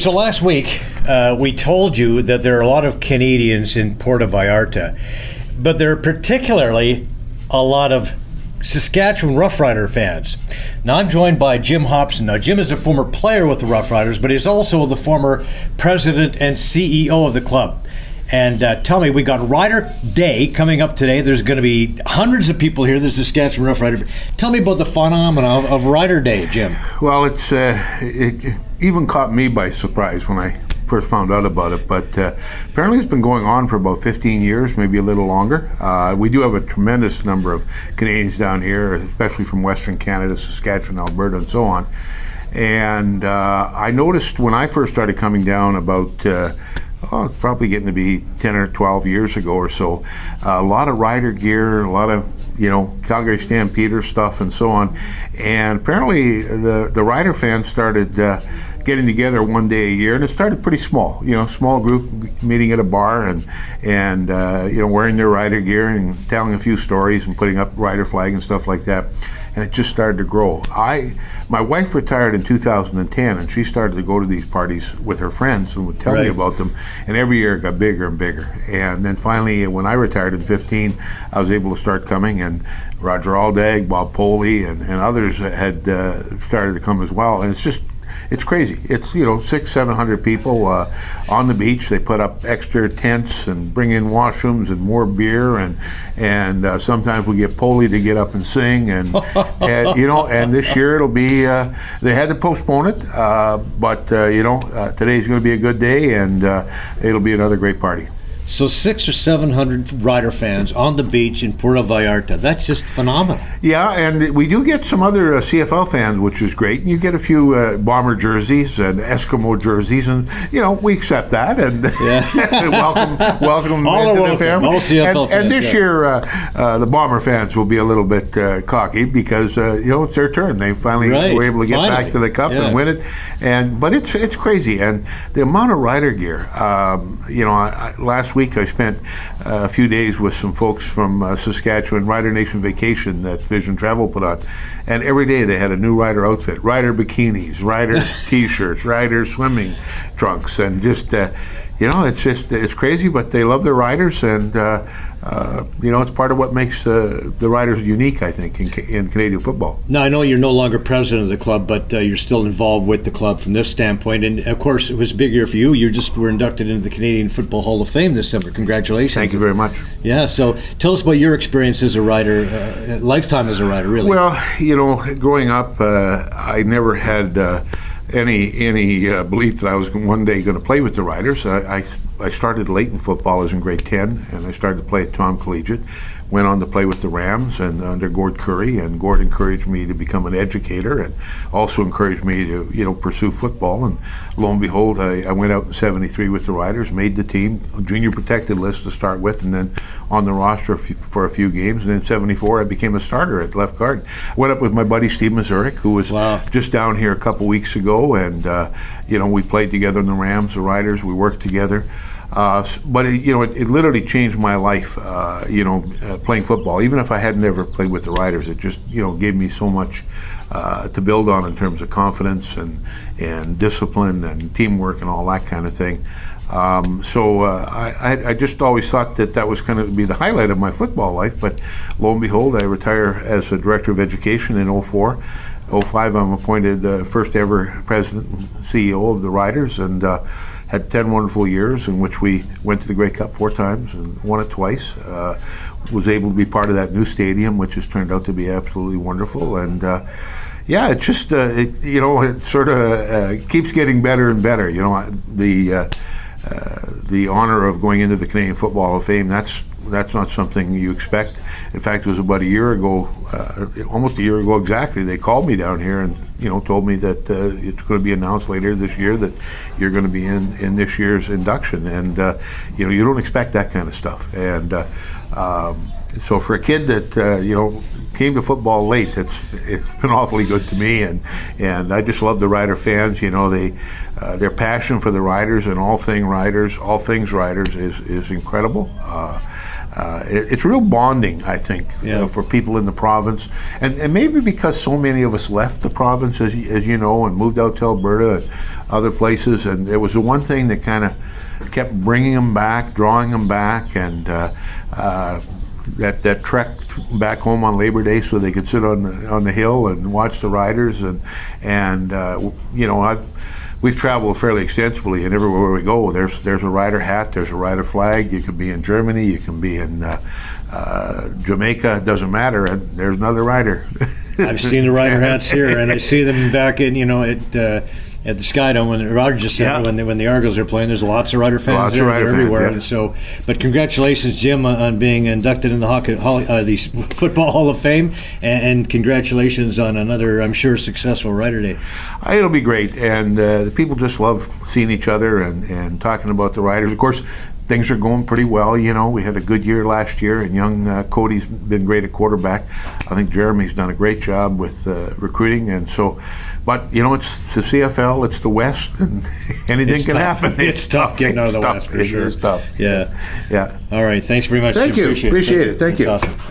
So last week, we told you that there are a lot of Canadians in Puerto Vallarta, but there are particularly a lot of Saskatchewan Roughrider fans. Now, I'm joined by Jim Hopson. Now, Jim is a former player with the Roughriders, but he's also the former president and CEO of the club. And tell me, we got Rider Day coming up today. There's going to be hundreds of people here, the Saskatchewan Roughrider. Tell me about the phenomenon of Rider Day, Jim. Well, it even caught me by surprise when I first found out about it, but apparently it's been going on for about 15 years, maybe a little longer. We do have a tremendous number of Canadians down here, especially from Western Canada, Saskatchewan, Alberta, and so on. And I noticed when I first started coming down about it's probably getting to be 10 or 12 years ago or so, a lot of rider gear, a lot of Calgary Stampeders stuff and so on. And apparently the rider fans started getting together one day a year, and it started pretty small, small group meeting at a bar and wearing their rider gear and telling a few stories and putting up rider flag and stuff like that. And it just started to grow. My wife retired in 2010, and she started to go to these parties with her friends and would tell me about them. And every year it got bigger and bigger. And then finally, when I retired in 15, I was able to start coming, and Roger Aldag, Bob Poley, and others had started to come as well. And it's crazy. It's 600-700 people on the beach. They put up extra tents and bring in washrooms and more beer, and sometimes we get Poley to get up and sing, and this year it'll be. They had to postpone it, but today's going to be a good day, and it'll be another great party. So 600 or 700 rider fans on the beach in Puerto Vallarta. That's just phenomenal. Yeah, and we do get some other CFL fans, which is great. You get a few Bomber jerseys and Eskimo jerseys, and we accept that and welcome them into the family. All CFL fans, and this year, the Bomber fans will be a little bit cocky because it's their turn. They finally were able to get back to the cup and win it. But it's crazy, and the amount of rider gear. Last week I spent a few days with some folks from Saskatchewan Rider Nation Vacation that Vision Travel put on, and every day they had a new rider outfit, rider bikinis, rider t-shirts, rider swimming trunks, and just it's crazy, but they love their riders, and it's part of what makes the riders unique, I think, in Canadian football. Now, I know you're no longer president of the club, but you're still involved with the club from this standpoint. And, of course, it was a big year for you. You just were inducted into the Canadian Football Hall of Fame this summer. Congratulations. Thank you very much. Yeah, so tell us about your experience as a rider, lifetime as a rider, really. Well, growing up, I never had any belief that I was one day going to play with the Riders. I started late in football. I was in grade 10, and I started to play at Tom Collegiate. Went on to play with the Rams and under Gord Curry, and Gord encouraged me to become an educator and also encouraged me to pursue football. And lo and behold, I went out in '73 with the Riders, made the team, junior protected list to start with, and then on the roster for a few games. And in '74, I became a starter at left guard. I went up with my buddy Steve Mazurek, who was just down here a couple weeks ago, and we played together in the Rams, the Riders. We worked together. But it literally changed my life, playing football. Even if I had never played with the Riders, it just, gave me so much to build on in terms of confidence and discipline and teamwork and all that kind of thing. I just always thought that was going to be the highlight of my football life. But lo and behold, I retire as a director of education in '04. '05, I'm appointed first ever president and CEO of the Riders, and had 10 wonderful years in which we went to the Grey Cup 4 times and won it twice. Was able to be part of that new stadium, which has turned out to be absolutely wonderful. And it just it sort of keeps getting better and better. The honor of going into the Canadian Football Hall of Fame, that's not something you expect. In fact, it was about a year ago, almost a year ago exactly, they called me down here and told me that it's going to be announced later this year that you're going to be in this year's induction. And you don't expect that kind of stuff. And So for a kid that came to football late, it's been awfully good to me, and I just love the Rider fans. Their passion for the Riders and all things Riders is incredible. It's real bonding, I think, for people in the province, and maybe because so many of us left the province, as you know, and moved out to Alberta and other places, and it was the one thing that kind of kept bringing them back, drawing them back, and that trek back home on Labor Day so they could sit on the hill and watch the Riders, we've traveled fairly extensively, and everywhere we go, there's a Rider hat, there's a Rider flag. You could be in Germany, you can be in Jamaica, it doesn't matter, and there's another Rider. I've seen the Rider hats here, and I see them back in at the Skydome when Rogers said when the Argos are playing. There's lots of Rider fans there. They're everywhere. And so, but congratulations, Jim, on being inducted in the Football Hall of Fame, and congratulations on another, I'm sure, successful Rider Day. It'll be great, and the people just love seeing each other and talking about the Riders. Of course, things are going pretty well. We had a good year last year, and young Cody's been great at quarterback. I think Jeremy's done a great job with recruiting, and so. But it's the CFL, it's the West, and anything can happen. It's tough getting out of the West, for sure. It is tough. Yeah. Yeah. All right. Thanks very much. Thank you. Appreciate it. Thank you. Awesome.